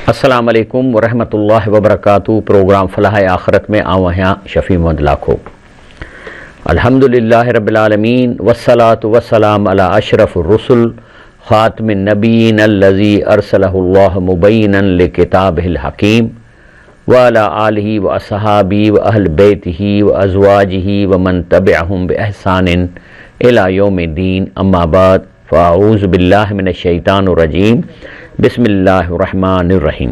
अस्सलाम वालेकुम वरहमतुल्लाहि वबरकातुहू। प्रोग्राम फलाह आखरत में आऊँ आहियां शफ़ी मोहम्मद लाखो। अल्हम्दुलिल्लाहि रब्बिल आलमीन वस्सलातु वस्सलाम अला अशरफुर रुसुल ख़ातिमिन नबिय्यीन अल्लज़ी अरसलहुल्लाहु मुबय्यिनन लिकिताबिहिल हकीम व अला आलिहि व अस्हाबिहि व अहलि बैतिहि व अज़वाजिहि व मन तबिअहुम बिइहसानिन इला यौमिद्दीन। अम्मा बाद फ़अऊज़ु बिल्लाहि मिनश शैतानिर रजीम। बिस्मिल्लाहिर्रहमानिर्रहीम।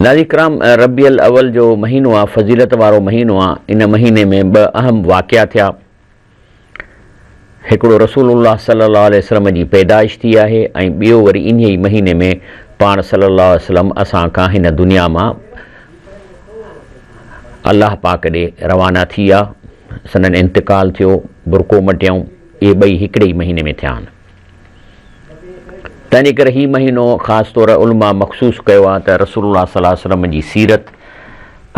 नाज़रीन किराम, रबियुल अव्वल जो महीनो आहे, फ़ज़ीलत वारो महीनो आहे। इन महीने में ॿ अहम वाक़िया थिया। हिकिड़ो रसूलुल्लाह सल्लल्लाहु अलैहि वसल्लम जी पैदाइश थी आहे ऐं ॿियो वरी इन ई महीने में पाण सल्लल्लाहु अलैहि वसल्लम असां खां हिन दुनिया मां अलाह पाक ॾे रवाना थी विया, सनन इंतिकाल थियो, बुरको मटियऊं। इहे ॿई हिकिड़े ई महीने में थिया आहिनि। तंहिंजे करे हीउ महीनो ख़ासि तौर उलमा मख़सूस कयो आहे त रसूलुल्लाह सल्लल्लाहु अलैहि वसल्लम जी सीरत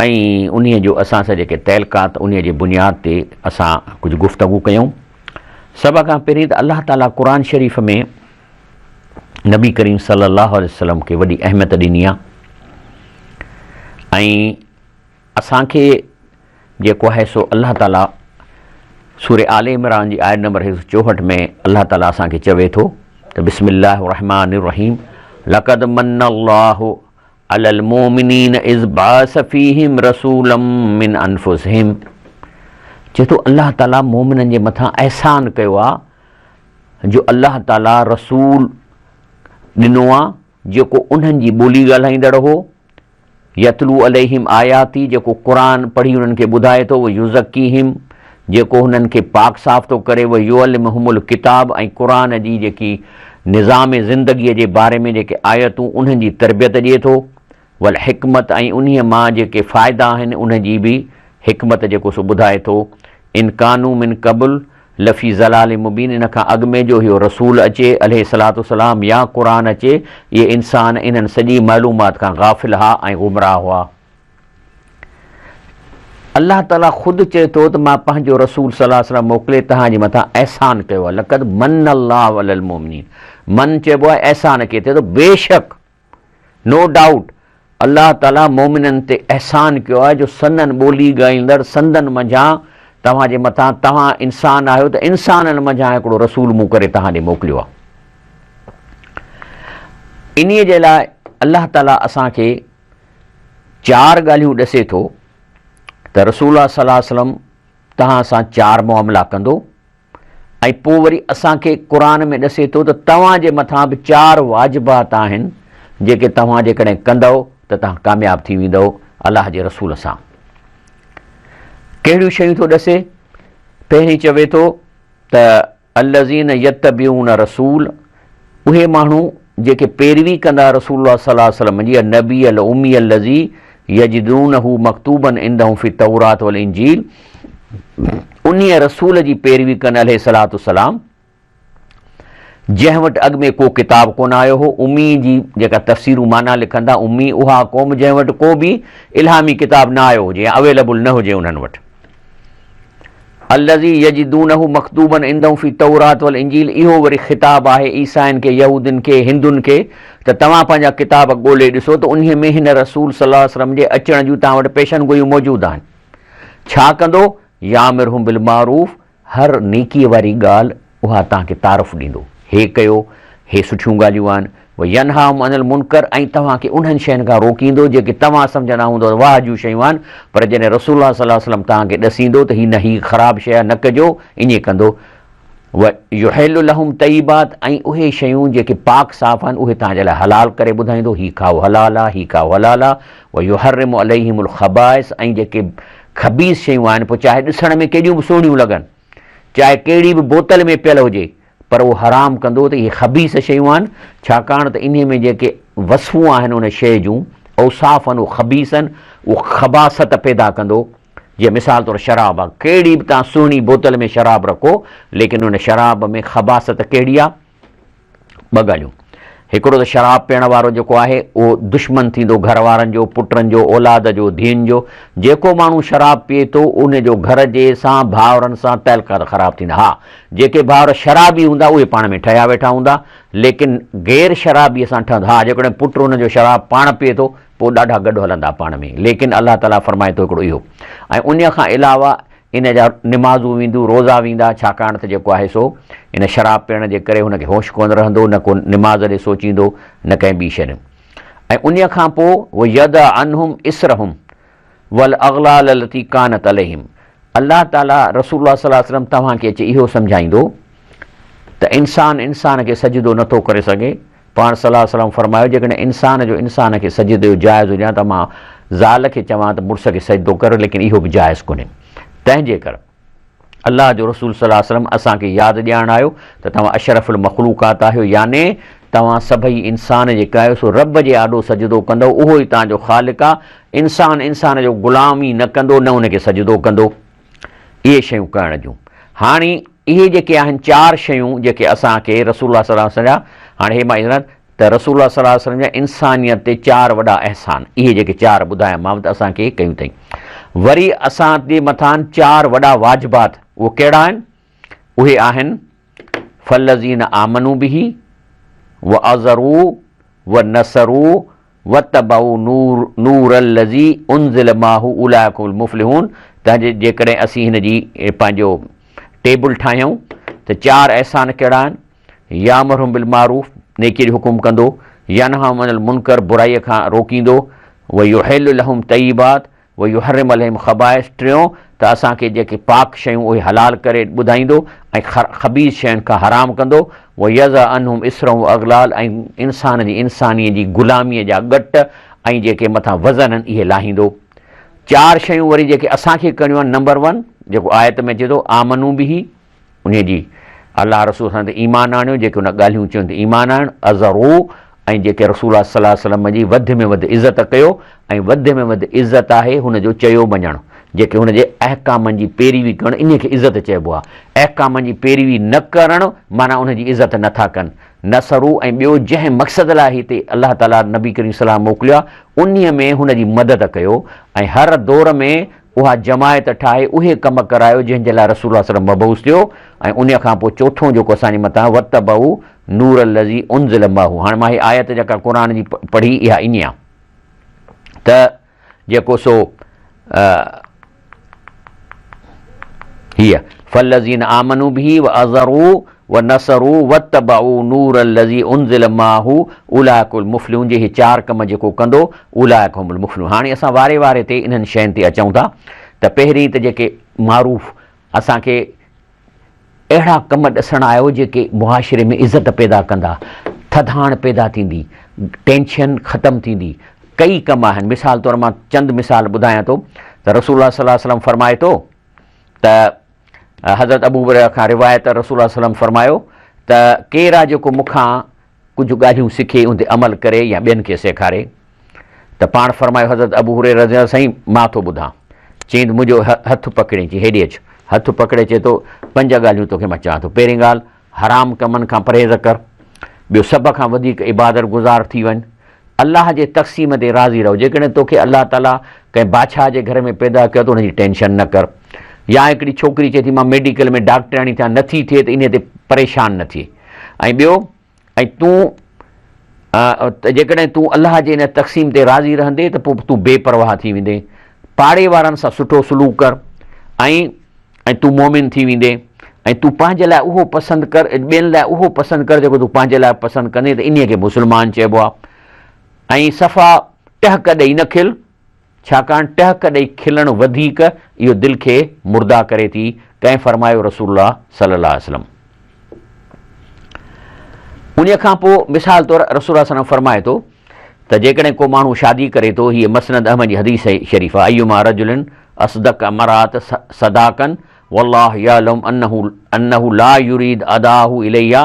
ऐं उन्हीअ जो असां सां जेके तहलकात उन्हीअ जे बुनियाद ते असां कुझु गुफ़्तगू कयूं। सभ खां पहिरीं त अलाह ताला क़ुर शरीफ़ में नबी करीम सल्लल्लाहु अलैहि वसल्लम खे वॾी अहमियत ॾिनी आहे ऐं असांखे जेको आहे सो अलाह ताला सूरे आले इमरान जी आयत नंबर 164 में अलाह ताला असांखे चवे थो त बिस्मिल्लाहिर्रहमानिर्रहीम लक़द मन्नल्लाहु अलल मोमिनीन इज़ बाअस फ़ीहिम रसूलम मिन अनफुसिहिम। चए थो अलाह ताला मोमिननि जे मथां अहसान कयो आहे जो अलाह ताला रसूल ॾिनो आहे जेको उन्हनि जी ॿोली ॻाल्हाईंदड़ हो। यतलू अलैहिम आयाती, जेको क़ुरान पढ़ी उन्हनि खे ॿुधाए थो। वो युज़क्कीहिम, जेको हुननि खे पाक साफ़ थो करे। वो युअल्लिमुहुमुल किताब, ऐं क़ुरान जी जेकी निज़ाम ज़िंदगीअ जे बारे में जेके आयतूं उन्हनि जी तरबियत ॾिए थो। वल हिकमत, ऐं उन्हीअ मां जेके फ़ाइदा आहिनि उनजी बि हिकमत जेको सो ॿुधाए थो। इन कानू मिन क़बल लफ़ी ज़लाल मुबीन, इन खां अॻु में जो इहो रसूल अचे अलैहिस्सलातु वस्सलाम या क़ुरान अचे, इहे इंसान इन्हनि सॼी मालूमात खां गाफ़िल हुआ ऐं गुमराह हुआ। अल्लाह ताला ख़ुदि चए थो त मां पंहिंजो रसूल सल्लल्लाहु अलैहि वसल्लम मोकिले तव्हांजे मथां अहसान कयो आहे। लक़द मन्नल्लाहु अलल मोमिनीन, मन चइबो आहे अहसान खे थिए थो। बेशक, नो डाउट, अल्लाह ताला मोमिननि ते अहसान कयो आहे जो संदन ॿोली ॻाईंदड़ संदन मंझां तव्हांजे मथां, तव्हां इंसान आहियो त इंसाननि मंझां हिकिड़ो रसूल मूं करे तव्हां ॾे मोकिलियो आहे। इन्हीअ जे लाइ अल्लाह ताला असांखे 4 ॻाल्हियूं ॾसे थो त रसूलुल्लाह सल्लल्लाहु अलैहि वसल्लम तव्हां सां 4 मुआमला कंदो, ऐं पोइ वरी असांखे क़ुरान में ॾसे थो त तव्हांजे मथां बि 4 वाजिबात आहिनि जेके तव्हां जेकॾहिं कंदव त तव्हां कामयाबु थी वेंदव अलाह जे रसूल सां। कहिड़ियूं शयूं थो ॾसे? पहिरीं चवे थो त अल्लज़ीन यत्तबिऊन रसूल, उहे माण्हू जेके पैरवी कंदा रसूलुल्लाह सल्लल्लाहु अलैहि वसल्लम जी, नबी अल उम्मी अल्लज़ी यजिदूनहु मक्तूबन इंदहुम फ़ी तौरात वल इंजील, उन्हीअ रसूल जी पैरवी कनि अलैहिस्सलातु वस्सलाम जंहिं वटि अॻु में को किताब कोन आयो हो। उम्मी जी जेका तफ़सीरूं माना लिखंदा, उम्मी उहा क़ौम जंहिं वटि को बि इल्हामी किताब न आयो हुजे या अवेलेबल न हुजे उन्हनि वटि। अल्लज़ी यजिदूनहु मक्तूबन इंदहुम फ़ी तौरात वल इंजील, इहो वरी ख़िताब आहे ईसाइनि खे, यहूदियुनि खे, हिंदुनि खे त तव्हां पंहिंजा किताब ॻोल्हे ॾिसो त उन्हीअ में हिन रसूल सल्लल्लाहु अलैहि वसल्लम जे अचण जूं तव्हां वटि पेशन गोयूं मौजूदु आहिनि। छा कंदो? यामिरहुम बिल मारूफ़, हर नेकीअ वारी ॻाल्हि उहा तव्हांखे तारीफ़ ॾींदो, हे कयो, हे सुठियूं ॻाल्हियूं आहिनि। वो यनहाहुम अनिल मुनकर, ऐं तव्हांखे उन्हनि शयुनि खां रोकींदो जेके तव्हां सम्झंदा हूंदो वाह जूं शयूं आहिनि, पर जॾहिं रसूलुल्लाह सल्लल्लाहु अलैहि वसल्लम तव्हांखे ॾसींदो त हीअ ख़राबु शइ आहे, न कजो, ईअं कंदो। व युहिल्लु लहुम तय्यिबात, ऐं उहे शयूं जेके पाक साफ़ आहिनि उहे तव्हांजे लाइ हलाल करे ॿुधाईंदो, हीअ खाओ हलाल आहे, हीअ खाओ हलाल आहे। व युहर्रिमु अलैहिमुल ख़बाइस, ऐं जेके ख़बीस शयूं आहिनि, पोइ चाहे ॾिसण में केॾियूं बि सुहिणियूं लॻनि, चाहे कहिड़ी बि बोतल में पियल हुजे, पर उहो हराम कंदो त इहे ख़बीस शयूं आहिनि। छाकाणि त इन में जेके वसफ़ूं आहिनि उन शइ जूं, औसाफ़ आहिनि, उहे ख़बीस आहिनि, उहो ख़बासत पैदा कंदो। जीअं मिसाल तौरु शराब आहे, कहिड़ी बि तव्हां सुहिणी बोतल में शराब रखो, लेकिन उन शराब में ख़बासत कहिड़ी आहे? 2 ॻाल्हियूं। हिकिड़ो त शराब पीअण वारो जेको आहे उहो दुश्मन थींदो घर वारनि जो, पुटनि जो, औलाद जो, धीअनि जो। जेको माण्हू शराब पीए थो उन जो घर जे सां भाउरनि सां तहलका ख़राबु थींदा। हा, जेके भाउर शराबी हूंदा उहे पाण में ठहिया वेठा हूंदा, लेकिन गैर शराबीअ सां ठहंदा। हा, जेकॾहिं पुटु हुनजो शराब पाण पीए थो पोइ ॾाढा गॾु हलंदा पाण में, लेकिन अलाह ताला फरमाए थो हिकिड़ो इहो। ऐं उन खां अलावा इन जा निमाज़ूं वेंदियूं, रोज़ा वेंदा, छाकाणि त जेको आहे सो इन शराब पीअण जे करे हुनखे होश कोन रहंदो, न को निमाज़ ॾे सोचींदो, न कंहिं ॿी शइ। ऐं उन खां पोइ उहो यद अनहुम इसरहुम वल अगलाल लती कानत अलैहिम। अलाह ताला रसूलुल्लाह सल्लल्लाहु अलैहि वसल्लम तव्हांखे अचे इहो सम्झाईंदो त इंसान खे सजदो नथो करे सघे। पाण सल्लल्लाहु अलैहि वसल्लम फरमायो जेकॾहिं इंसान खे सजदो जाइज़ हुजे त मां ज़ाल खे चवां त मुड़ुस खे सजदो कर, लेकिन इहो बि जाइज़ कोन्हे। तंहिंजे करे अलाह जो रसूल सल्लल्लाहु अलैहि वसल्लम असांखे यादि ॾियारणु आयो त तव्हां अशरफुल मखलूकात आहियो, याने तव्हां सभई इंसान जेका आहियो सो रब जे आॾो सजदो कंदो, उहो ई तव्हांजो ख़ालिक़ आहे। इंसान जो ग़ुलामी न कंदो, न उनखे सजदो कंदो। इहे शयूं करण जूं। हाणे इहे जेके आहिनि 4 शयूं जेके असांखे रसूलुल्लाह सल्लल्लाहु अलैहि वसल्लम जा, हाणे हे मां त रसूलुल्लाह सल्लल्लाहु अलैहि वसल्लम जा इंसानियत ते 4 वॾा अहसान, इहे जेके 4 ॿुधायामांव त असांखे कयूं अथई। वरी असां जे मथां 4 वॾा वाजिबात, उहे कहिड़ा आहिनि? उहे आहिनि फल्लज़ीन आमनू बिही व अज़रू व नसरू व तबऊ नूर लज़ी उनज़िल माहू उलाइकुल मुफ़्लिहून। त जेकॾहिं असीं हिन जी पंहिंजो टेबल ठाहियूं त 4 अहसान कहिड़ा आहिनि? यामुरुहुम बिल मारूफ़, नेकीअ जो हुकुम कंदो, यनहाहुम अनिल मुनकर, बुराईअ खां रोकींदो, व युहिल्लु लहुम तय्यिबात व युहर्रिमु अलैहिम ख़बाइस। टियों त असांखे जेके पाक शयूं उहे हलाल करे ॿुधाईंदो ऐं ख़बीस शयुनि खां हराम कंदो। व यज़ा अनहुम इसरहु अगलाल, ऐं इंसानीअ जी ग़ुलामीअ जा ॻट ऐं जेके मथां वज़न आहिनि इहे लाहींदो। 4 शयूं वरी जेके असांखे करणियूं आहिनि। नंबर 1 जेको आयत में चए थो आमनू बिही, उन जी अलाह रसूल सां त ईमान आणियो, जेके उन ॻाल्हियूं चवनि त ईमान आणणु। अज़रू, ऐं जेके रसूल सल्लल्लाहु अलैहि वसल्लम जी वधि में वधि इज़त कयो, ऐं वधि में वधि इज़त आहे हुनजो चयो मञणु, जेके हुनजे अहकामनि जी पैरवी करणु, इन खे इज़त चइबो आहे। अहकामनि जी पैरवी न करणु माना उनजी इज़त नथा कनि। नसरू, ऐं ॿियो जंहिं मक़सद लाइ हिते अलाह ताला नबी करीम सलाम मोकिलियो आहे उन्हीअ में हुनजी मदद कयो, ऐं हर दौर में उहा जमायत ठाहे उहे कम करायो जंहिंजे लाइ रसूल सल्लल्लाहु अलैहि वसल्लम मबऊस थियो। ऐं उन खां पोइ चोथों जेको असांजे मथां वतबऊ नूर लज़ी उनज़िल माहू। हाणे मां हीअ आयत जेका क़ुर जी पढ़ी इहा इन आहे त जेको सो हीअ फल्लज़ीन आमनू बिही व अज़रू व नसरू वतबऊ नूर लज़ी उनज़िल माहू उलाइकुल मुफ़्लिहून, जे 4 कम जेको कंदो उलाइकुल मुफ़्लिहून। हाणे असां वारे वारे ते इन्हनि शयुनि ते अचूं था। त पहिरीं त जेके मारूफ़ असांखे अहिड़ा कम ॾिसण आयो जेके मुआशिरे में इज़त पैदा कंदा, थधाण पैदा थींदी, टेंशन ख़तमु थींदी। कई कम आहिनि। मिसाल तौरु मां चंद मिसाल ॿुधायां थो त रसूलुल्लाह सल्लल्लाहु अलैहि वसल्लम फरमाए थो त हज़रत अबू हुरैरा खां रिवायत, रसूलुल्लाह सल्लल्लाहु अलैहि वसल्लम फरमायो त केरु आहे जेको मूंखां कुझु ॻाल्हियूं सिखे उन ते अमल करे या ॿियनि खे सेखारे। त पाण फरमायो हज़रत अबू हुरैरा रज़ियल्लाहु साईं मां थो ॿुधां। चई मुंहिंजो हथु पकिड़े, चई हेॾे अचु। हथु पकिड़े चए थो 5 ॻाल्हियूं तोखे मां चवां थो। पहिरीं ॻाल्हि, हराम कमनि खां परहेज़ कर। ॿियो, सभ खां वधीक इबादत गुज़ार थी वञ। अलाह जे तक़सीम ते राज़ी रहो। जेकॾहिं तोखे अलाह ताला कंहिं बादशाह जे घर में पैदा कयो त उनजी टेंशन न कर। या हिकिड़ी छोकिरी चए थी मां मेडिकल में डॉक्टराणी थियां, नथी थिए त इन ते परेशान न थिए। ऐं ॿियो, ऐं जेकॾहिं तूं अलाह जे इन तक़सीम ते राज़ी रहंदे त पोइ तूं बेपरवाह थी वेंदे। पाड़े वारनि सां सुठो सलूक कर, ऐं तूं मोमिन थी वेंदे। ऐं तूं पंहिंजे लाइ उहो पसंदि कर, ॿियनि लाइ उहो पसंदि कर जेको तूं पंहिंजे लाइ पसंदि कंदे, त इन खे मुस्लमान चइबो आहे। ऐं सफ़ा टहक ॾेई न खिल, छाकाणि टहक ॾेई खिलणु वधीक इहो दिलि खे मुर्दा करे थी। कंहिं फरमायो? रसूलुल्लाह सल्लल्लाहु अलैहि वसल्लम। उन खां पोइ मिसाल तौरु रसूलुल्लाह सल्लल्लाहु अलैहि वसल्लम फरमाए थो त जेकॾहिं को माण्हू शादी करे थो, हीअ मसनद अहमद जी हदीस शरीफ़ आहे, अय्युमा रजुलिन असदक मरात सदाकन वल्लाहु यअलम अन्नहु ला युरीद अदाहु इलैया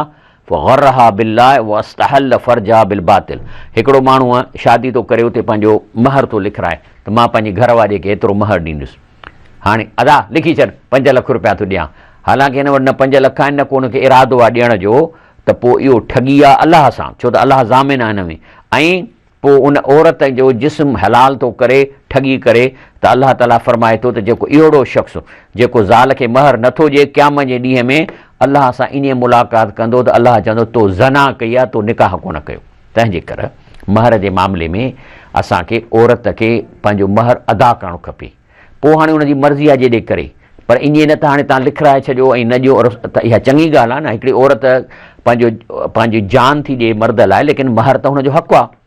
फ़ग़र्रहा बिल्लाह वस्तहल फरजा बिल बातिल। हिकिड़ो माण्हू शादी थो करे, उते पंहिंजो महर थो लिखाए त मां पंहिंजी घरवारीअ खे एतिरो महर ॾींदुसि। हाणे अदा लिखी छॾ 5 लख रुपया थो ॾियां। हालांकि हिन वटि न 5 लख आहिनि, न को हुनखे इरादो आहे ॾियण जो, त त पोइ इहो ठगी आहे अलाह सां, छो त अलाह ज़ामिन आहे हिन में। ऐं पोइ उन औरत जो जिस्म हलाल थो करे ठगी करे त अलाह ताला फरमाए थो त जेको अहिड़ो शख़्स जेको ज़ाल खे महर नथो ॾिए क़यामत जे ॾींहं में अलाह सां ईअं मुलाक़ात कंदो त अलाह चवंदो तो ज़ना कई आहे, तो निकाह कोन कयो। तंहिंजे करे महर जे मामले में असांखे औरत खे पंहिंजो महर अदा करणु खपे। पोइ हाणे हुनजी मर्ज़ी आहे जॾहिं करे, पर ईअं न त हाणे तव्हां लिखाए छॾियो ऐं न ॾियो त इहा चङी ॻाल्हि आहे न। हिकिड़ी औरत पंहिंजी जान थी ॾिए मर्द लाइ, लेकिन महर त हुनजो हक़ु आहे।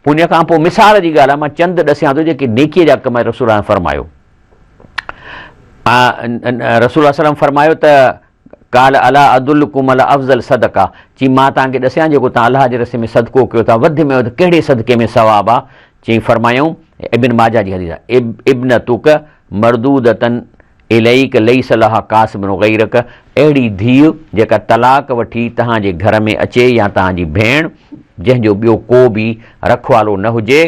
उन खां पोइ मिसाल जी ॻाल्हि आहे, मां चंद ॾसियां थो जेके नेकीअ जा कम रसूल फरमायो। रसूल सलम फरमायो त काल अला अदुल्लकुम अला अफ़ज़ल सदका, चई मां तव्हांखे ॾसियां जेको तव्हां अलाह जे रस्ते में सदको कयो था वधि में वधि कहिड़े सदके में सवाबु आहे। चई फरमायूं इब्न माजा जी हदीस आहे, इब्न तुक मरदूदतन इलैक लैस लहा कासिबुन गैरक, अहिड़ी धीउ जेका तलाक वठी तव्हांजे घर में अचे या तव्हांजी भेण जंहिंजो ॿियो को बि रखवालो न हुजे,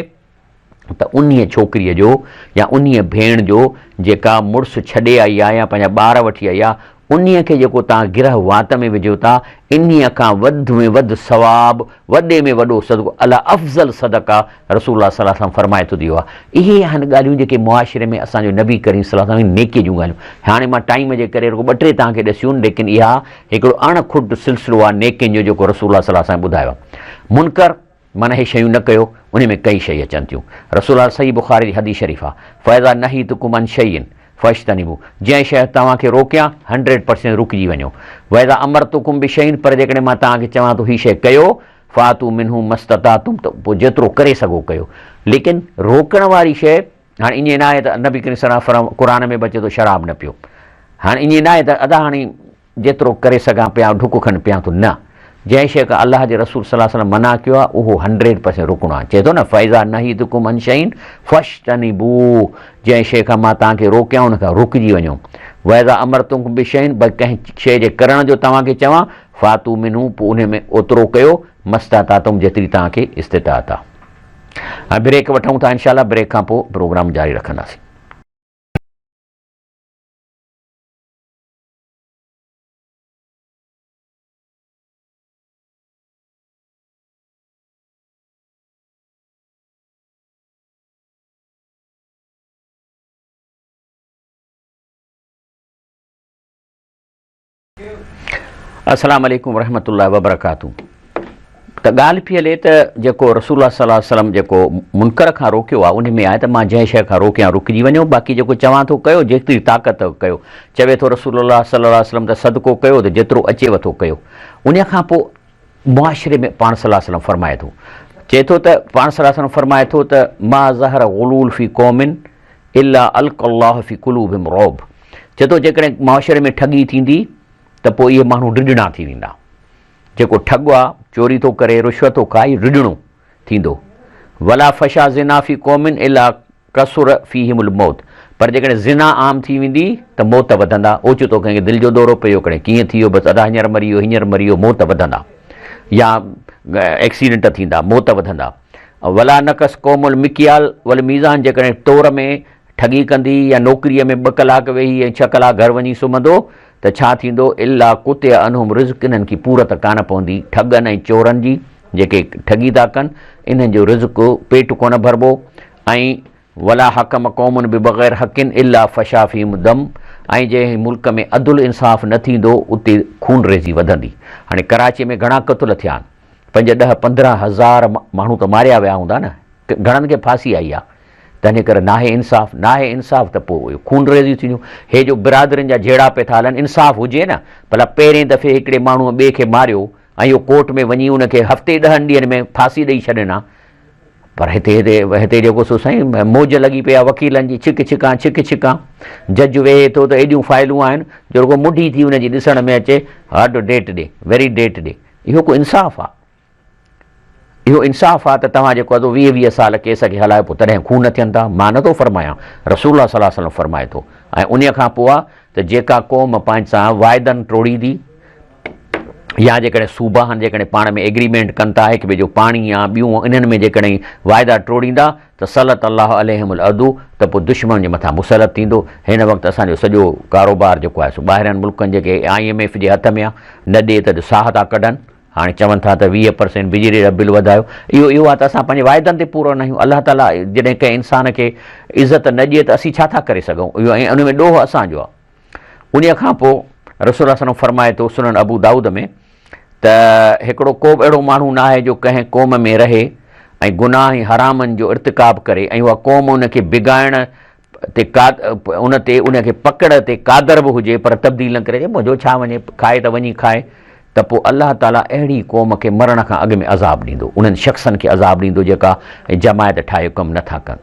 त उन्हीअ छोकिरीअ जो या उन्हीअ भेण जो जेका मुड़ुसु छॾे आई आहे या पंहिंजा ॿार वठी आई आहे, उन्हीअ खे जेको तव्हां गिरह वात में विझो था, इन्हीअ खां वधि में वधि सवाबु, वॾे में वॾो सदको अला अफ़ज़ल सदका रसूल सल्लल्लाहु अलैहि वसल्लम फरमाए थो ॾियो आहे। इहे आहिनि ॻाल्हियूं जेके मुआशिरे में असांजो नबी करीम सल्लल्लाहु अलैहि वसल्लम नेकीअ जूं ॻाल्हियूं। हाणे मां टाइम जे करे रुॻो 2-3 तव्हांखे ॾसियूं, लेकिन इहा हिकिड़ो अणखुट सिलसिलो आहे नेकियुनि जो जेको रसूल सल्लल्लाहु अलैहि वसल्लम ॿुधायो आहे। मुनकर माना हे शयूं न कयो, उन में कई शयूं अचनि थियूं। रसूल सही बुखारी जी हदीस शरीफ़ आहे, फ़ैज़ा नही तुकुम अन शैइन फश्तनिबू, जंहिं शइ तव्हांखे रोकियां 100% रुकिजी वञो। वैज़ा अमर तुकुम बि शैइन, पर जेकॾहिं मां तव्हांखे चवां थो हीअ शइ कयो, फ़ातू मिन्हू मस्ततातुम, त पोइ जेतिरो करे सघो कयो। लेकिन रोकण वारी शइ हाणे ईअं न आहे त नबी करीम सल्लल्लाहु अलैहि वसल्लम क़ुर में बचे थो शराब न पियो, हाणे ईअं न आहे त अदा हाणे जेतिरो करे सघां पिया ढुक खनि पिया थो, न। जंहिं शइ खां अलाह जे रसूल सल्लल्लाहु अलैहि वसल्लम मना कयो आहे उहो 100% रुकणो आहे। चए थो न फ़ैज़ा नही तुकुम अन शैइन फश्तनिबू, जंहिं शइ खां मां तव्हांखे रोकियां उन खां रुकिजी वञो। वैज़ा अमर तुकुम बि शैइन, भई कंहिं शइ जे करण जो तव्हांखे चवां, फ़ातू मिन्हू, पोइ उन में ओतिरो कयो, मस्ततातुम, जेतिरी तव्हांखे इस्तिताअत आहे। हाणे ब्रेक वठूं था, इंशाअल्लाह ब्रेक खां पोइ प्रोग्राम जारी रखंदासीं। अस्सलाम वालेकुम रहमतुल्लाहि व बरकातहू। त ॻाल्हि पई हले त जेको रसूल सल्लल्लाहु अलैहि वसल्लम जेको मुनकर खां रोकियो आहे, उन में आहे त मां जंहिं शइ खां रोकियां रुकिजी वञो, बाक़ी जेको चवां थो कयो, जेतिरी ताक़त कयो। चवे थो रसूल सल्लल्लाहु अलैहि वसल्लम त सदको कयो त जेतिरो अचेव थो कयो। उन खां पोइ मुआशिरे में पाण सल्लल्लाहु अलैहि वसल्लम फरमाए थो, चए थो त पाण सल्लल्लाहु अलैहि वसल्लम फरमाए थो त मा ज़हर गुलूल फ़ी क़ौमिन इल्ला अलक़ल्लाहु फ़ी क़ुलूबिहिम रौब, चए थो जेकॾहिं मुआशिरे में ठगी थींदी त पोइ इहे माण्हू रिॾणा थी वेंदा। जेको ठॻु आहे, चोरी थो करे, रिश्वत थो खाई, रिॾणो थींदो। वला फशा ज़िना फ़ी क़ौमिन इल्ला कसुर फ़ीहिमुल मौत, पर जेकॾहिं ज़िना आम थी वेंदी त मौत वधंदा। ओचितो कंहिंखे दिलि जो दौरो पियो, कॾहिं कीअं थी वियो, बसि अदा हींअर मरी वियो, हींअर मरी वियो, मौत वधंदा, या एक्सीडेंट थींदा, मौत वधंदा। वला नकस क़ौमुल मिकियाल वल मीज़ान, जेकॾहिं तौर में ठगी कंदी या नौकिरीअ में 2 कलाक वेही ऐं 6 कलाक घर वञी सुम्हंदो त छा थींदो, इल्ला कुते अनहुम रिज़्क़, इन्हनि की पूरत कान पवंदी। ठगनि ऐं चोरनि जी, जेके ठगी था कनि, इन्हनि जो रिज़्क़ पेट कोन भरबो। ऐं वला हकम क़ौमुन बि बग़ैर हक़िन इल्ला फशा फ़ीहिम दम, ऐं जंहिं मुल्क में अदुल इंसाफ़ न थींदो उते खून रेज़ी वधंदी। हाणे कराची में घणा क़तल थिया आहिनि, 5-10-15 हज़ार माण्हू त मारिया विया हूंदा न, घणनि खे फांसी आई आहे। तंहिंजे करे नाहे इंसाफ़ त पोइ खून रेज़ी थींदियूं। हे जो बिरादरियुनि जा जहिड़ा पिया था हलनि, इंसाफ़ हुजे न। भला पहिरें दफ़े हिकिड़े माण्हूअ ॿिए खे मारियो ऐं इहो कोर्ट में वञी उनखे हफ़्ते 10 ॾींहंनि में फांसी ॾेई छॾिना, पर हिते जेको सो साईं मौज लॻी पई आहे वकीलनि जी, छिक छिकां जज वेहे थो त एॾियूं फाइलूं आहिनि जो रुॻो मुंडी थी उनजी ॾिसण में अचे, हार्ड डेट ॾे, वेरी डेट ॾे। इहो को इंसाफ़ आहे? इहो इंसाफ़ आहे त तव्हां जेको आहे 20-20 साल केस खे हलायो, पोइ तॾहिं खून न थियनि था? मां नथो फरमायां, रसूल सल्लल्लाहु अलैहि वसल्लम फरमाए थो। ऐं उन खां पोइ आहे त जेका क़ौम पंहिंज सां वाइदनि टोड़ींदी, या जेकॾहिं सूबाहनि जेकॾहिं पाण में एग्रीमेंट कनि था हिक ॿिए जो पाणी या ॿियूं, इन्हनि में जेकॾहिं वाइदा टोड़ींदा त सलत अलाह अलैहिमुल अदू, त पोइ दुश्मन जे मथां मुसलत थींदो। हिन वक़्तु असांजो सॼो कारोबार जेको आहे सो ॿाहिरनि मुल्कनि जेके IMF जे हथ में आहे, न ॾे त साह था कढनि। हाणे चवनि था त 20% बिजली जो बिल वधायो। इहो आहे त असां पंहिंजे वाइदनि ते पूरो न आहियूं। अलाह ताला जॾहिं कंहिं इंसान खे इज़त न ॾिए त असीं छा था करे सघूं? इहो ऐं उन में ॾोह असांजो आहे। उन खां पोइ रसूल सल्लल्लाहु फरमाए थो सुनन अबू दाऊद में त हिकिड़ो को बि अहिड़ो माण्हू न आहे जो कंहिं क़ौम में रहे ऐं गुनाह ऐं हरामनि जो इर्तिकाब करे ऐं उहा क़ौम उनखे बिगाइण ते उनखे पकड़ ते क़ादर बि हुजे पर तब्दील न करे मुंहिंजो छा वञे, खाए त वञी खाए, त पोइ अलाह ताला अहिड़ी क़ौम खे मरण खां अॻु में अज़ाब ॾींदो, उन्हनि शख़्सनि खे अज़ाब ॾींदो जेका जमायत ठाहे कमु नथा कनि।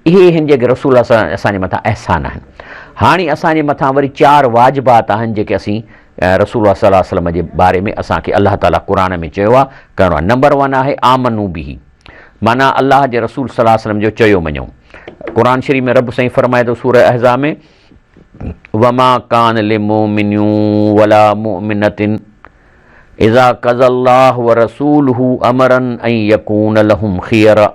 इहे हिन जेके रसूल असांजे मथां अहसान आहिनि। हाणे असांजे मथां वरी 4 वाजिबात आहिनि जेके असीं रसूल सल्लल्लाहु अलैहि वसल्लम जे बारे में असांखे अलाह ताला क़ुर में चयो आहे करिणो आहे। नंबर 1 आहे आमनू बिही, माना अलाह जे रसूल सल्लल्लाहु अलैहि वसल्लम जो चयो मञूं। क़ुर शरीफ़ में रब साईं फरमाए थो सूरह अहज़ाब में वमा कान लिमुमिनिन वला मुमिनतिन इज़ा क़ज़ल्लाहु व रसूलुहु अमरन ऐं यकून लहुम खियरा।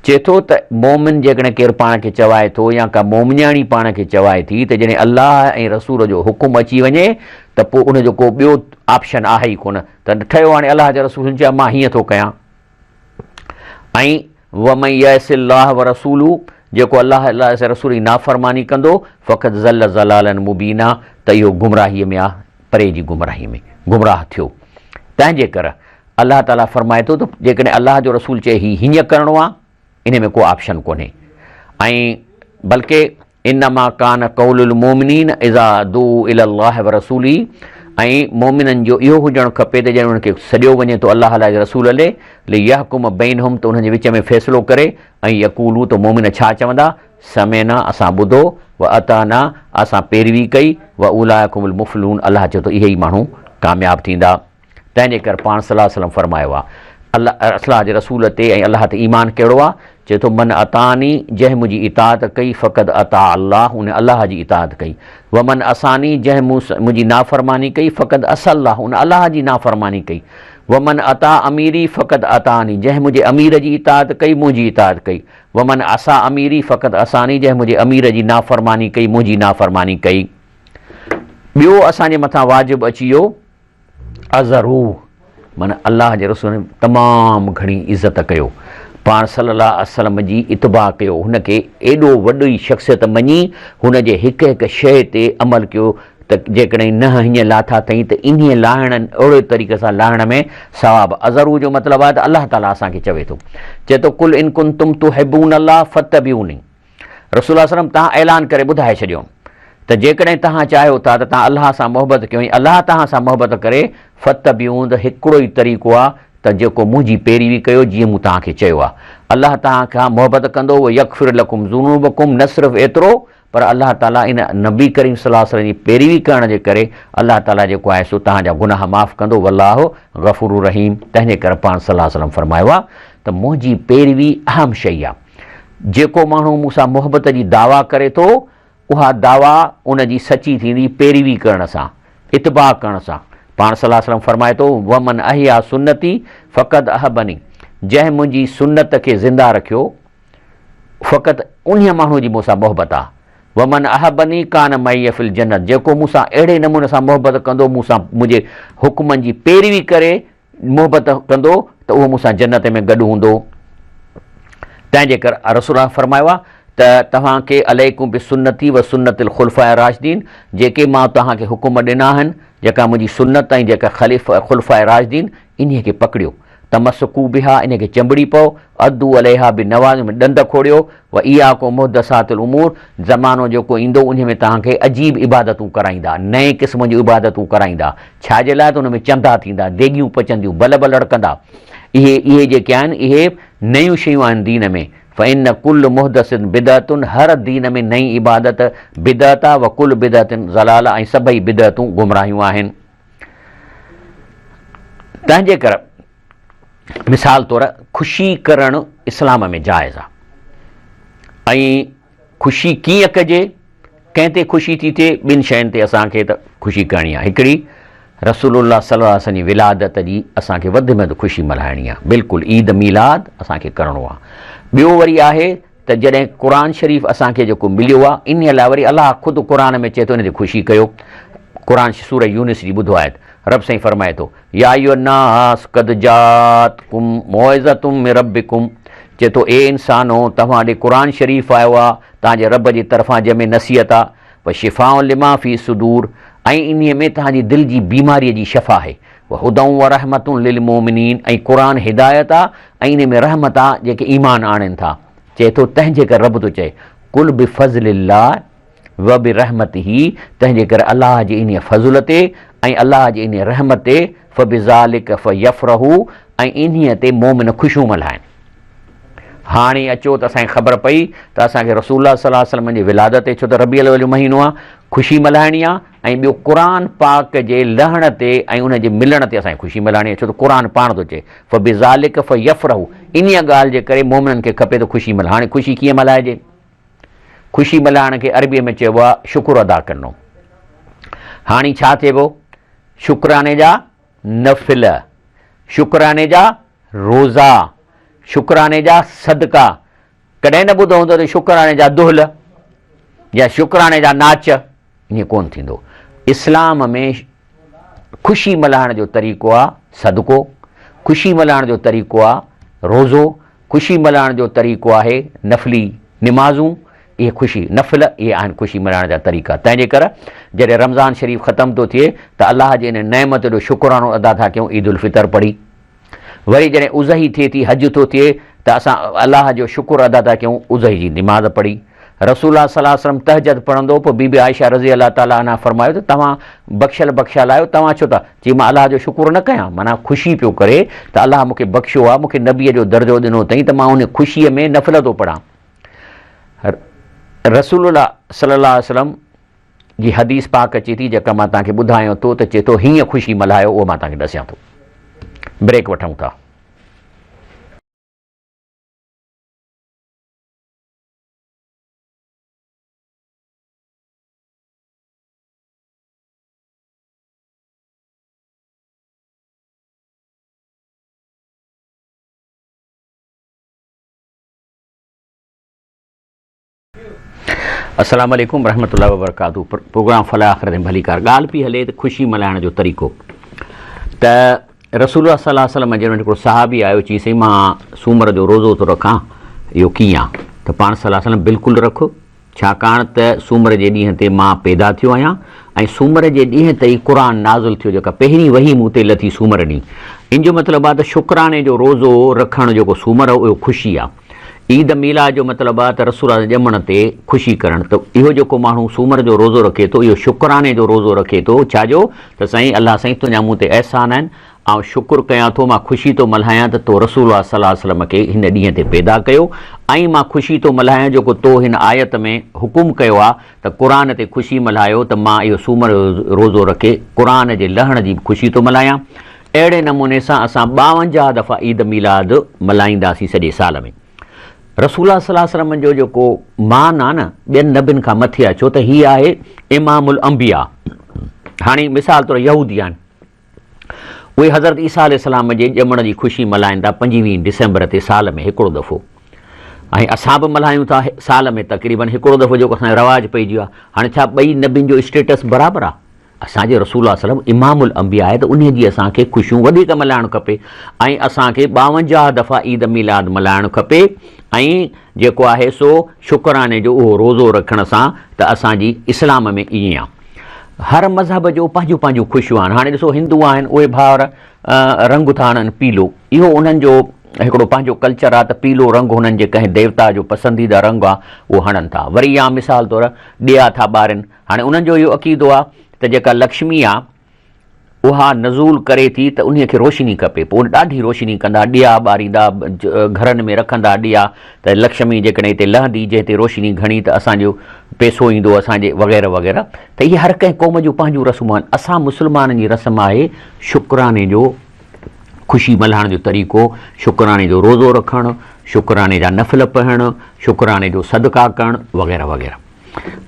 चए थो त मोमिन जेकॾहिं केरु पाण खे चवाए थो या का मोमिनियाणी पाण खे चवाए थी त जॾहिं अलाह ऐं रसूल जो हुकुम अची वञे त पोइ उनजो को ॿियो ऑप्शन आहे ई कोन, त ठहियो हाणे अलाह जे रसूल चयो मां हीअं थो कयां। ऐं वमन यअसिल्लाह व रसूलु, जेको अलाह जे रसूल जी नाफ़रमानी कंदो फ़क़त ज़ल ज़लालन मुबीना, त इहो गुमराहीअ में आहे, परे जी गुमराही में गुमराह थियो। तंहिंजे करे अलाह ताला फरमाए थो त जेकॾहिं अलाह जो रसूल चए हीअं करिणो आहे, इन में को ऑप्शन कोन्हे। ऐं बल्कि इन्नमा कान क़ौलुल मोमिनीन इज़ा दू इलल्लाह व रसूली, ऐं मोमिननि जो इहो हुजणु खपे त जॾहिं उनखे सॼो वञे थो अलाह जे रसूल ॾे लियहकुम बैनहुम, त उन्हनि जे विच में फ़ैसिलो करे, ऐं यक़ूलू, त मोमिन छा चवंदा, समेना असां ॿुधो, व अताना असां पैरवी कई, व उलाइकुमुल मुफ़्लिहून, अलाह चए थो इहे ई माण्हू कामयाबु थींदा। तंहिंजे करे पाण सल्लल्लाहु अलैहि वसल्लम फरमायो आहे अलाह जे रसूल ते ऐं अलाह ते ईमान कहिड़ो आहे, चए थो मन अतानी, जंहिं मुंहिंजी इताअत कई फ़क़द अता अल्लाह, उन अलाह जी इताअत कई। व मन असानी, जंहिं मुंहिंजी नाफ़रमानी कई फ़क़द असल्लाह, उन अलाह जी नाफ़रमानी कई। व मन अता अमीरी फ़क़द अतानी, जंहिं मुंहिंजे अमीर जी इताअत कई मुंहिंजी इताअत कई। व मन असा अमीरी फ़क़द असानी, जंहिं मुंहिंजे अमीर जी नाफ़रमानी कई मुंहिंजी नाफ़रमानी कई। ॿियो असांजे मथां वाजिबु अची वियो अज़रू, माना अलाह जे रसूल तमामु घणी इज़त कयो, पाण सल्लल्लाहु अलैहि वसल्लम जी इतबा कयो, हुनखे एॾो वॾी शख़्सियत मञी, हुनजे हिकु हिकु शइ ते अमल कयो त जेकॾहिं न हीअं लाथा अथई त इन लाहिण अहिड़े तरीक़े सां लाहिण में सवाबु। अज़रू जो मतिलबु आहे त अलाह ताला असांखे चवे थो, चए थो कुल इन कुंतुम तुहिब्बून अल्लाह फत्तबिऊनी, रसूल सल्लल्लाहु तव्हां ऐलान करे ॿुधाए छॾियो त जेकॾहिं तव्हां चाहियो था त तव्हां अलाह सां मोहबत कयो ऐं अलाह तव्हां सां मोहबत करे, फत्तबिऊन, त हिकिड़ो ई तरीक़ो आहे त जेको मुंहिंजी पैरवी कयो जीअं मूं तव्हांखे चयो आहे। अलाह तव्हां खां मोहबत कंदो, उहो यग़फिर लकुम ज़ुनूबकुम, न सिर्फ़ु एतिरो पर अलाह ताला इन नबी करीम सल्लल्लाहु अलैहि वसल्लम जी पैरवी करण जे करे अलाह ताला जेको आहे सो तव्हांजा गुनाह माफ़ु कंदो, वल्लाहु गफ़ूरुर रहीम। तंहिंजे करे पाण सल्लल्लाहु अलैहि वसल्लम फरमायो आहे त मुंहिंजी पैरवी अहम शइ आहे। जेको माण्हू मूंसां मोहबत जी दावा करे थो, उहा दावा उनजी सची थींदी पैरवी करण सां, इतबा करण सां। पाण सल्लल्लाहु अलैहि वसल्लम फरमाए थो वमन अहिया सुन्नती फ़क़द अहबनी, जंहिं मुंहिंजी सुन्नत खे ज़िंदा रखियो फ़क़त उन माण्हू जी मूंसां मोहबत आहे। वमन अहबनी कान मई फिल जन्नत, जेको मूंसां अहिड़े नमूने सां मोहबत कंदो, मूंसां मुंहिंजे हुकुमनि जी पैरवी करे मोहबत कंदो, त उहो मूंसां जन्नत में गॾु हूंदो। तंहिंजे करे रसूल फरमायो आहे त तव्हांखे अलैकुम बि सुन्नती व सुन्नतिल खुलफ़ाए राशिदीन, जेके मां तव्हांखे हुकुम ॾिना आहिनि, जेका मुंहिंजी सुन्नत ऐं जेका खुलफ़ाए राशिदीन, इन्हीअ खे पकड़ियो, तमस्सकू बिहा, इनखे चंबड़ी पओ, अदू अलैहा बि नवाज़ में ॾंद खोड़ियो, व इहा को मुहदसातुल उमूर, ज़मानो जेको ईंदो उन में तव्हांखे अजीब इबादतूं कराईंदा, नए क़िस्म जूं इबादतूं कराईंदा। छाजे लाइ त उन में चंदा थींदा, देगियूं पचंदियूं, बल्ब लड़कंदा। इहे जेके आहिनि इहे नयूं शयूं आहिनि दीन में। फ़इन कुल मुहदसिन बिदअतुन, हर दीन में नई इबादत बिदअत आहे, व कुल बिदअतिन ज़लाल, ऐं सभई बिदअतूं गुमराहियूं आहिनि। तंहिंजे करे मिसाल तौर ख़ुशी करणु इस्लाम में जाइज़ आहे। ऐं ख़ुशी कीअं कजे, कंहिं ते ख़ुशी थी थिए, ॿिनि शयुनि ते असांखे त ख़ुशी करणी आहे। हिकिड़ी रसूलुल्लाह सल्लल्लाहु अलैहि वसल्लम जी विलादत जी असांखे वधि में वधि ख़ुशी मल्हाइणी आहे, बिल्कुलु ईद मीलाद असांखे करिणो आहे। ॿियो वरी आहे त जॾहिं क़ुर शरीफ़ असांखे जेको मिलियो आहे, इन लाइ वरी अलाह ख़ुदि क़ुर में चए थो इन ते ख़ुशी कयो। क़ुर सूरह यूनिस जी ॿुधो आहे रब साईं फरमाए थो या अय्युहन्नास क़द जातकुम मौइज़तुम मिन रब्बिकुम, चए थो ए इंसानो तव्हां ॾे क़ुर शरीफ़ आयो आहे तव्हांजे रब जी तरफ़ां जंहिंमें नसीहत आहे, व शिफ़ाउ लिमा फ़ी सुदूर, ऐं इन में तव्हांजी दिलि जी बीमारीअ जी शफ़ा आहे, व हुदऊं व रहमतुन लिल मोमिनीन, ऐं क़ुर हिदायत आहे ऐं इन में रहमत आहे जेके ईमान आणनि था। चए थो तंहिंजे करे रब थो चए कुल बिफ़ज़लिल्लाह व बिरहमतिही, तंहिंजे करे अलाह जी इन फज़ुल ते ऐं अलाह जी इन रहमत ते फ़बिज़ालिक फ़यफ़रहू, ऐं इन्हीअ ते मोमिन ख़ुशियूं मल्हाइनि। हाणे अचो त असांखे ख़बर पई त असांखे रसूलुल्लाह सल्लल्लाहु अलैहि वसल्लम जी विलादत ते, छो त रबीउल अव्वल जो महीनो आहे, ख़ुशी मल्हाइणी आहे, ऐं ॿियो क़ुर पाक जे लहण ते ऐं उनजे मिलण ते असांखे ख़ुशी मल्हाइणी आहे, छो त क़ुर पाण थो चए फ़बिज़ालिक फ़यफ़रहू, इन ॻाल्हि जे करे मोमिननि खे खपे त ख़ुशी मल्हाए। हाणे ख़ुशी कीअं मल्हाइजे? ख़ुशी मल्हाइण खे अरबीअ में चइबो आहे शुकुरु अदा करिणो। हाणे छा चइबो? शुक्राने जा नफ़िल, शुक्राने जा रोज़ा, शुक्राने जा सदका। कॾहिं न ॿुधो हूंदो त शुक्राने जा दुहल या शुक्राने जा नाच, ईअं कोन थींदो। इस्लाम में ख़ुशी मल्हाइण जो तरीक़ो आहे सदको, ख़ुशी मल्हाइण जो तरीक़ो आहे रोज़ो, ख़ुशी मल्हाइण जो तरीक़ो आहे नफ़ली निमाज़ूं। इहे ख़ुशी नफ़िल इहे आहिनि ख़ुशी मल्हाइण जा तरीक़ा। तंहिंजे करे जॾहिं रमज़ान शरीफ़ ख़तमु थो थिए त अलाह जे इन नेमत जो शुक्रानो अदा था कयूं, ईद उल फितर पढ़ी। वरी जॾहिं उज़ही थिए थी, हज थो थिए त असां अलाह जो शुक्र अदा था कयूं, उज़ही जी निमाज़ पढ़ी। रसूलुल्लाह सल्लल्लाहु अलैहि वसल्लम तहजद पढ़ंदो, पोइ बीबी आयशा रज़ी अल्लाह ताला अन्हा फरमायो त तव्हां बख़्शियल आहियो, तव्हां छो था? चई मां अलाह जो शुक्र न कयां, माना ख़ुशी पियो करे त अलाह मूंखे बख़्शियो आहे, मूंखे नबीअ जो दर्जो ॾिनो अथई त मां उन ख़ुशीअ में नफ़िल थो पढ़ां। रसूलुल्लाह सल्लल्लाहु अलैहि वसल्लम जी हदीस पाक अचे थी जेका मां तव्हांखे ॿुधायां थो, त चए थो हीअं ख़ुशी मल्हायो, उहो मां तव्हांखे ॾसियां थो। ब्रेक वठूं था। अस्सलाम वालेकुम रहमतुल्लाहि व बरकातहू। प्रोग्राम फलाह आख़िरत में भली कार ॻाल्हि पई हले त ख़ुशी मल्हाइण जो तरीक़ो। त रसूलुल्लाह सल्लल्लाहु अलैहि वसल्लम जॾहिं हिकिड़ो सहाबी आयो, चई साईं मां सूमर जो रोज़ो थो रखां, इहो कीअं आहे? त पाण सल्लल्लाहु अलैहि वसल्लम बिल्कुलु रखो, छाकाणि त सूमर जे ॾींहं ते मां पैदा थियो आहियां ऐं सूमर जे ॾींहं ते ई क़ुर नाज़िल थियो, जेका पहिरीं वही मूं ते लथी सूमर ॾींहुं। इन जो मतिलबु आहे त शुक्राने जो रोज़ो रखणु जेको सूमर उहो ख़ुशी आहे। ईद मीलाद जो मतिलबु आहे त रसूल जे ॼमण ते ख़ुशी करणु। त इहो जेको माण्हू सूमर जो रोज़ो रखे थो, इहो शुक्राने जो रोज़ो रखे थो। छाजो? त साईं अलाह साईं तुंहिंजा मूं ते अहसान आहिनि, ऐं शुकुरु कयां थो, मां ख़ुशी थो मल्हायां त तो रसूल सल्लल्लाहु अलैहि वसल्लम खे हिन ॾींहं ते पैदा कयो, ऐं मां ख़ुशी थो मल्हायां जेको तो हिन आयत में हुकुम कयो आहे त क़ुर ते ख़ुशी मल्हायो, त मां इहो सूमर जो रोज़ो रखे क़ुर जे लहण जी ख़ुशी थो मल्हायां। अहिड़े नमूने सां असां 52 दफ़ा ईद मीलाद मल्हाईंदासीं सॼे साल में। रसूलुल्लाह सल्लल्लाहु अलैहि वसल्लम जो जेको मान आहे न ॿियनि नबियुनि खां मथे आहे, छो त हीअ आहे इमामुल अंबिया। हाणे मिसाल तौरु यहूदी आहिनि, उहे हज़रत ईसा अलैहिस्सलाम जे ॼमण जी ख़ुशी मल्हाईंदा 25 डिसेंबर ते साल में हिकिड़ो दफ़ो, ऐं असां बि मल्हायूं था साल में तक़रीबन हिकिड़ो दफ़ो, जेको असांजो रवाजु पइजी वियो आहे। हाणे छा ॿई नबियुनि जो स्टेटस बराबरि आहे? असांजे रसूल सल्लम इमामुल अंबिया आहे, त उन जी असांखे ख़ुशियूं वधीक मल्हाइणु खपे, ऐं असांखे 52 दफ़ा ईद मीलाद मल्हाइणु खपे, ऐं जेको आहे सो शुक्राने जो उहो रोज़ो रखण सां त असांजी इस्लाम में ईअं आहे। हर मज़हब जो पंहिंजूं पंहिंजूं ख़ुशियूं आहिनि। हाणे ॾिसो हिंदू आहिनि, उहे भाउर रंग था हणनि पीलो, इहो उन्हनि जो हिकिड़ो पंहिंजो कल्चर आहे त पीलो रंग हुननि जे कंहिं देवता जो पसंदीदा रंग आहे, उहो हणनि था। वरी या मिसाल तौरु ॾिया था ॿारनि। हाणे उन्हनि जो इहो अक़ीदो आहे त जेका लक्ष्मी आहे उहा नज़ूल करे थी, त उन खे रोशनी खपे, पोइ ॾाढी रोशनी कंदा, ॾिया ॿारींदा, घरनि में रखंदा ॾिया, त लक्ष्मी जेकॾहिं हिते लहंदी, जे हिते रोशनी घणी त असांजो पैसो ईंदो असांजे वग़ैरह वग़ैरह। त इहे हर कंहिं क़ौम जूं पंहिंजूं रस्मूं आहिनि। असां मुस्लमाननि जी रस्म आहे शुक्राने जो ख़ुशी मल्हाइण जो तरीक़ो, शुक्राने जो रोज़ो रखणु, शुक्राने जा नफ़िल पढ़णु, शुक्राने जो सदका करणु वग़ैरह वग़ैरह।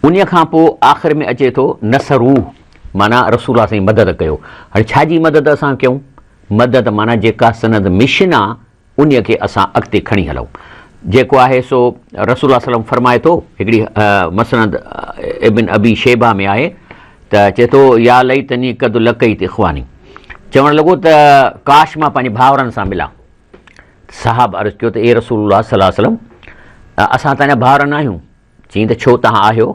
उन खां पोइ आख़िर में अचे थो नसरू, माना रसूल साईं मदद कयो। हाणे छाजी मदद असां कयूं? मदद माना जेका सनद मिशन आहे उन खे असां अॻिते खणी हलूं। जेको आहे सो रसूल सल्लम फरमाए थो, हिकिड़ी मसनद इब्न अबी शेबा में आहे, त चए थो या लैतनी क़द लक़ैत इख़्वानी, चवणु लॻो त काश मां पंहिंजे भाउरनि सां मिलां। साहब अर्ज़ु कयो त ए रसूलुल्लाह सल्लल्लाहु अलैहि वसल्लम, असां तव्हांजा भाउर न आहियूं। चईं त छो तव्हां आहियो,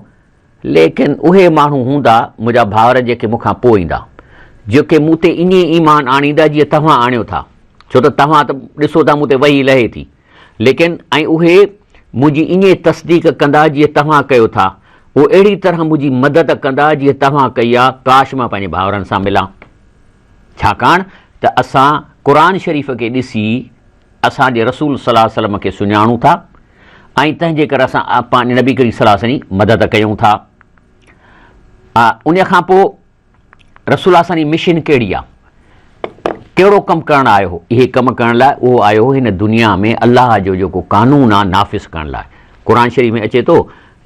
लेकिन उहे माण्हू हूंदा मुंहिंजा भाउर जेके मूंखां पोइ ईंदा, जेके मूं ते ईअं ईमान आणींदा जीअं तव्हां आणियो था, छो त तव्हां त ॾिसो था मूं ते वही लहे थी, लेकिन ऐं उहे मुंहिंजी ईअं तस्दीक कंदा जीअं तव्हां कयो था, उहो अहिड़ी तरह मुंहिंजी मदद कंदा जीअं तव्हां कई आहे। काश मां पंहिंजे भाउरनि सां मिलां, छाकाणि त असां क़ुर शरीफ़ खे ॾिसी असांजे रसूल सल्लल्लाहु अलैहि वसल्लम खे सुञाणूं था ऐं तंहिंजे करे असां पंहिंजे नबी करीम सल्लल्लाहु अलैहि वसल्लम जी मदद कयूं था। उन खां पोइ रसूल असांजी मिशन कहिड़ी आहे, कहिड़ो कमु करणु आयो हो? इहे कमु करण लाइ उहो आयो हो हिन दुनिया में अलाह जो जेको कानून आहे नाफ़िज़ करण लाइ। क़ुर शरीफ़ में अचे थो,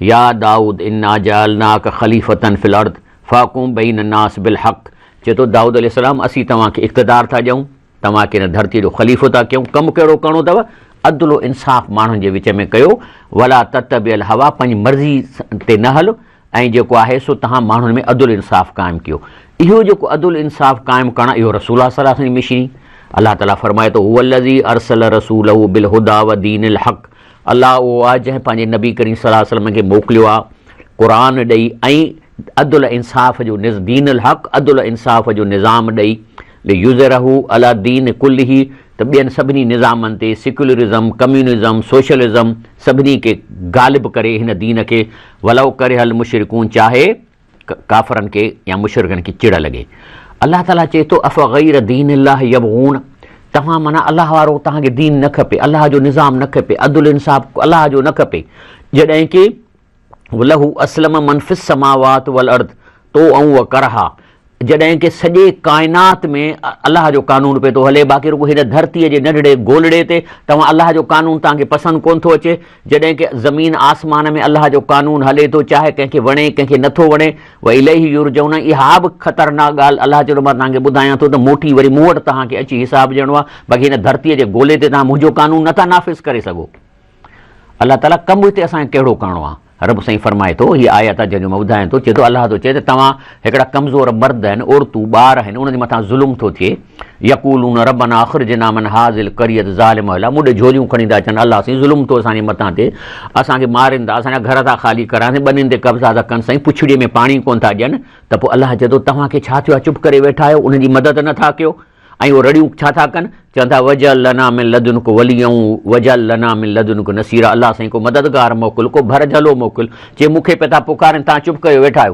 या दाऊद इन्ना जअलनाक खलीफ़तन फिल अर्द फ़ाकुम बैन अन्नास बिल हक़। चए थो दाऊद अलैहिस्सलाम असीं तव्हांखे इक़्तिदार था ॾियूं, तव्हांखे हिन धरती जो ख़लीफ़ो था कयूं। कमु कहिड़ो करिणो अथव? अदलो इंसाफ़ माण्हुनि जे विच में कयो। वला ततबिअल हवा, पंहिंजी मर्ज़ी ते न हल, ऐं जेको आहे सो तव्हां माण्हुनि में अदुल इंसाफ़ क़ाइमु कयो। इहो जेको अदुल इंसाफ़ क़ाइमु करणु, इहो रसूल सल्लल्लाहु अलैहि वसल्लम जी मिशन। अलाह ताला फरमाए थो, हुवल्लज़ी अरसल रसूलहु बिल हुदा व दीनिल हक़। अलाह उहो आहे जंहिं पंहिंजे नबी करीम सल्लल्लाहु अलैहि वसल्लम खे मोकिलियो आहे क़ुर ॾेई ऐं अदुल इंसाफ़ जो दीनिल हक़, अदुल इंसाफ़ जो निज़ाम ॾेई, युज़रहू अला दीन कुल्लिही, त ॿियनि सभिनी निज़ामनि ते, सेक्युलरिज़म, कम्यूनिज़म, सोशलिज़म, सभिनी खे ग़ालिब करे हिन दीन खे। वलव करे हल मुशरिकून, चाहे काफ़रनि खे या मुशरिकनि खे चिड़ लॻे। अलाह ताला चए थो, अफ़ गैर दीन अल्लाह यबगून, तव्हां माना अलाह वारो तव्हांखे दीन न खपे, अलाह जो निज़ाम न खपे, अदुल इंसाफ़ अलाह जो न खपे, जॾहिं की लहू असलम मन फिस समावात वल अर्द तो ऐं व करहा, जॾहिं की सॼे काइनात में अलाह जो कानून पियो थो हले, बाक़ी रुगो हिन धरतीअ जे नंढड़े गोलड़े ते तव्हां अलाह जो कानून तव्हांखे पसंदि कोन थो अचे, जॾहिं की ज़मीन आसमान में अलाह जो कानून हले थो, चाहे कंहिंखे वणे कंहिंखे नथो वणे। व इलैही युरजऊन, इहा बि ख़तरनाक ॻाल्हि अलाह चयो मां तव्हांखे ॿुधायां थो त मोटी वरी मूं वटि तव्हांखे अची हिसाबु ॾियणो आहे, बाक़ी हिन धरतीअ जे गोले ते तव्हां मुंहिंजो कानून नथा नाफ़िज़ करे सघो। अलाह ताला कमु हिते असांखे कहिड़ो करिणो आहे? रब साईं फरमाए थो, हीअ आयत आहे जंहिंजो मां ॿुधायां थो, चए थो अलाह थो चए त तव्हां हिकिड़ा कमज़ोर मर्द आहिनि, औरतूं, ॿार आहिनि, उन्हनि जे मथां ज़ुल्म थो थिए। यक़ूलून रब्बना अख़रिजना मिन हाज़िल क़रियत ज़ालिम अहला, मुंडे झोलियूं खणी था अचनि, अलाह साईं ज़ुल्म थो असांजे मथां थिए, असांखे मारिनि था, असांजा घर था ख़ाली कराइनि, ॿनियुनि ते कब्ज़ा था कनि, साईं पुछड़ीअ में पाणी कोन था ॾियनि। त पोइ अलाह चए थो तव्हांखे छा थियो आहे, चुप करे वेठा आहियो, उन्हनि जी मदद नथा कयो। ऐं उहे रड़ियूं छा था कनि, चवनि था वजल लना मिन लदुनक वलियऊं वजल लना मिन लदुनक नसीरा, अलाह साईं को मददगार मोकिल, को भर झलो मोकिल। जे मूंखे पिया था पुकारनि, तव्हां चुप कयो वेठा आहियो,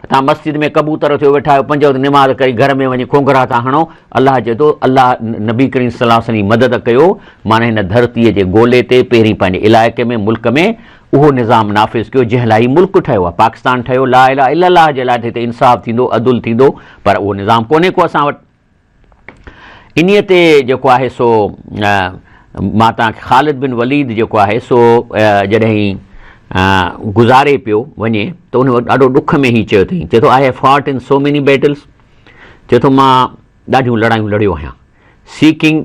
तव्हां मस्जिद में कबूतर थियो वेठा आहियो, 5 वक़्त निमाज़ करे घर में वञी खोंगरा था हणो। अलाह चए थो अलाह नबी करीम सल्लल्लाहु अलैहि वसल्लम जी मदद कयो, माना हिन धरतीअ जे गोले ते पहिरीं पंहिंजे इलाइक़े में, मुल्क में उहो निज़ाम नाफ़िज़ कयो जंहिं लाइ मुल्क ठहियो आहे, पाकिस्तान ठहियो, ला इलाहा इल्लल्लाह जे लाइ हिते इंसाफ़ थींदो, अदुल थींदो, पर उहो निज़ाम कोन्हे को असां वटि। इन्हीअ ते जेको आहे सो मां तव्हांखे ख़ालिद बिन वलीद जेको आहे सो जॾहिं गुज़ारे पियो वञे त उन ॾाढो ॾुख में ई चयो अथई, चए थो I have fought in so many battles, चए थो मां ॾाढियूं लड़ायूं लड़ियो आहियां, सीकिंग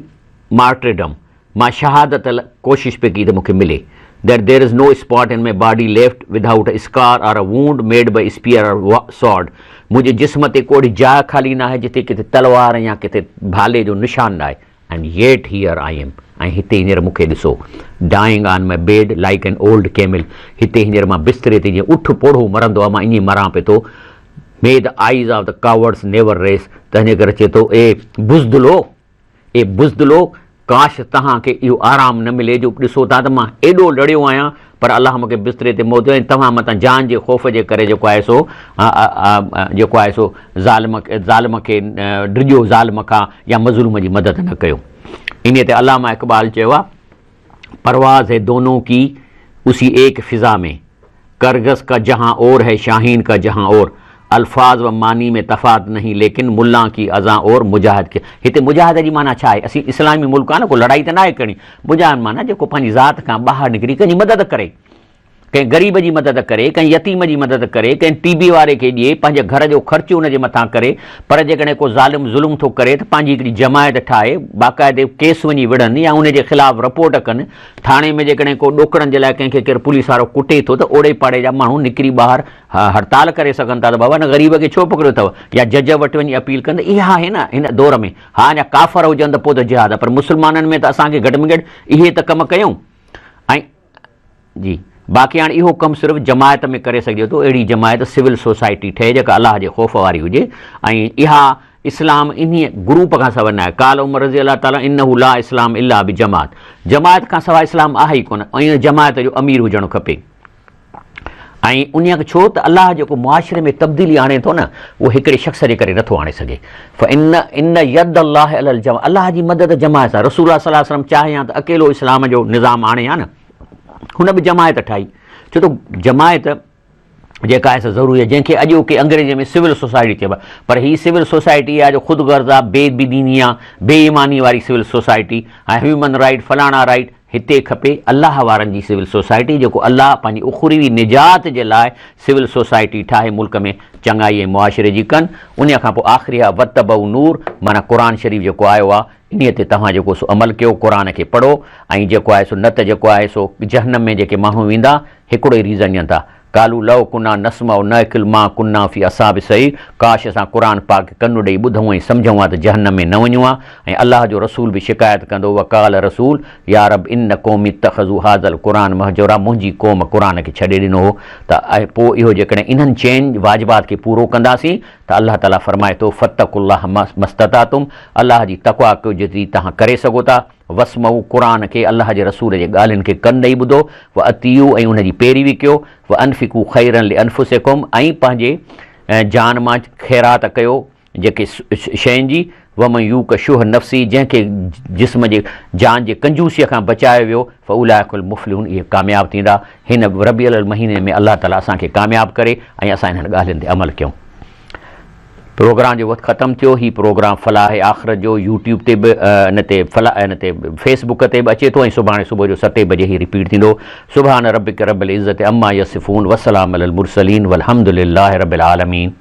मार्टरडम, मां शहादत कोशिशि पई की त मूंखे मिले, that there is no spot in my body left without a scar or a wound made by spear or sword, मुंहिंजे जिस्म ते कोई जाइ ख़ाली न आहे जिते किथे तलवार या किथे भाले जो निशान न आहे। And yet here I am, ऐं हिते हींअर मूंखे ॾिसो, dying on my bed like an old camel, हिते हींअर मां बिस्तरे ते जीअं उठ पोड़ो मरंदो आहे, मां ईअं मरां पियो थो। May the eyes of the cowards never rest, तंहिंजे करे चए थो ए बुज़दिलो, काश तव्हांखे इहो आराम न मिले जो ॾिसो था त मां एॾो लड़ियो आहियां, पर अलाह मूंखे बिस्तरे ते मौत, ऐं तव्हां मथां जान जे ख़ौफ़ जे करे जेको आहे सो ज़ालिम खे डिॼो ज़ालिम खां या मज़लूम जी मदद न कयो। इन ते अल्लामा इक़बाल चयो आहे, परवाज़ है दोनों की उसी एक फ़िज़ा में, करगस का जहाँ और है शाहीन का जहाँ और, अल्फाज व मानी में तफ़ात नहीं लेकिन मुल्ला की अज़ा और मुजाहिद के। हिते मुजाहिद जी माना छा आहे? असीं इस्लामी मुल्क आहे न, को लड़ाई त न आहे करणी, मुजाहिद माना जेको पंहिंजी ज़ात खां ॿाहिरि निकिरी कंहिंजी मदद करे, कंहिं ग़रीब जी मदद करे, कंहिं यतीम जी मदद करे, कंहिं टीबी वारे खे ॾिए, पंहिंजे घर जो ख़र्चु उनजे मथां करे। पर जेकॾहिं को ज़ालिम ज़ुल्म थो करे त पंहिंजी हिकिड़ी जमायत ठाहे, बाक़ाइदे केस वञी विढ़नि या उनजे ख़िलाफ़ु रिपोर्ट कनि। थाणे में जेकॾहिं को ॾोकड़नि जे लाइ कंहिंखे केरु पुलिस वारो कुटे थो त ओड़े पाड़े जा माण्हू निकिरी ॿाहिरि हड़ताल करे सघनि था त बाबा न ग़रीब खे छो पकड़ियो अथव, या जज वटि वञी अपील कनि। त इहा आहे न हिन दौर में। हा अञा काफ़र हुजनि त पोइ त जिहाद आहे, पर मुस्लमाननि में त असांखे घटि में घटि इहे त कमु कयूं। ऐं जी बाक़ी हाणे इहो कमु सिर्फ़ु जमायत में करे सघे थो, अहिड़ी जमायत सिविल सोसाइटी ठहे जेका अलाह जे ख़ौफ़ वारी हुजे। ऐं इहा इस्लाम इन ग्रुप खां सवाइ न आहे। काल उमर रज़ी अलाह ताला इन्नहु ला इस्लाम इल्ला बि जमात, जमायत खां सवाइ इस्लाम आहे ई कोन। ऐं जमायत जो अमीर हुजणु खपे। ऐं उन खे छो त अलाह जेको मुआशिरे में तब्दीली आणे थो न, उहो हिकिड़े शख़्स जे करे नथो आणे सघे। इन यद अल्लाह अलल जमा, अलाह जी मदद जमायत सां। रसूल सल्लल्लाहु अलैहि वसल्लम चाहे हा त अकेलो इस्लाम जो निज़ाम आणे हा न, हुन बि जमायत ठाही। छो त जमायत जेका आहे ज़रूरी आहे, जंहिंखे अॼोके अंग्रेज़ी में सिविल सोसाइटी चइबो आहे। पर हीअ सिविल सोसाइटी आहे जो ख़ुदिगर्ज़ आहे, बेदीनी आहे, बेईमानी वारी सिविल सोसाइटी। ऐं ह्यूमन राइट फलाणा राइट हिते खपे अलाह वारनि जी सिविल सोसाइटी, जेको अलाह पंहिंजी उखुरवी निजात जे लाइ सिविल सोसाइटी ठाहे मुल्क में चङाई ऐं मुआशिरे जी कनि। उन खां पोइ आख़िरी आहे वतबउ नूर, माना क़ुर शरीफ़ जेको आयो आहे इन ते तव्हां जेको सो अमल कयो, क़ुर खे पढ़ो। ऐं जेको आहे सो न त जेको आहे सो जहन्नम में जेके माण्हू वेंदा, हिकिड़ो ई रीज़न ॾियनि था, कालू लव कुना नस्मा न अकिल मां कुन्ना फी असाब सही, काश असां क़ुर पाक कनु ॾेई ॿुधूं ऐं सम्झूं हा त जहन्नम में न वञूं हा। ऐं अलाह जो रसूल बि शिकायत कंदो, वकाल रसूल या रब इन क़ौमी तख़ज़ू हाज़ल क़ुर महजूरा, मुंहिंजी क़ौम क़ुर खे छॾे ॾिनो हो। त पोइ इहो जेकॾहिं इन्हनि चइनि वाजिबात खे पूरो कंदासीं त अलाह ताला फरमाए थो फतकुल्लाह मस्ततातुम, अलाह जी तक़वा कयो जेतिरी तव्हां करे सघो था। वस्मऊ क़ुर खे अलाह जे रसूल जे ॻाल्हियुनि खे कन ॾेई ॿुधो, व अतीयू ऐं उनजी पैरवी कयो, व अनफ़िकू ख़ैरन ले अनफुसिकुम, ऐं पंहिंजे जान मां ख़ैरात कयो जेके शयुनि जी। वम यूक शुह नफ़्सी, जंहिंखे जिस्म जे जान जे कंजूसीअ खां बचायो वियो, फ़उलाइकुल मुफ़्लिहून, इहे कामयाबु थींदा। हिन रबीउल महीने में अलाह ताला असांखे कामयाबु करे ऐं असां हिननि ॻाल्हियुनि ते अमल कयूं। प्रोग्राम जो वक़्तु ख़तमु थियो। ही प्रोग्राम फलाह आख़िरत जो यूट्यूब ते बि इन ते फेसबुक ते बि अचे थो, ऐं सुभाणे सुबुह जो 7 बजे ई रिपीट थींदो। सुभान रब्बिक रब्बिल इज़्ज़ति अम्मा यसिफ़ून, वसलाम अलल मुरसलीन, वल्हम्दुलिल्लाहि रब्बिल आलमीन।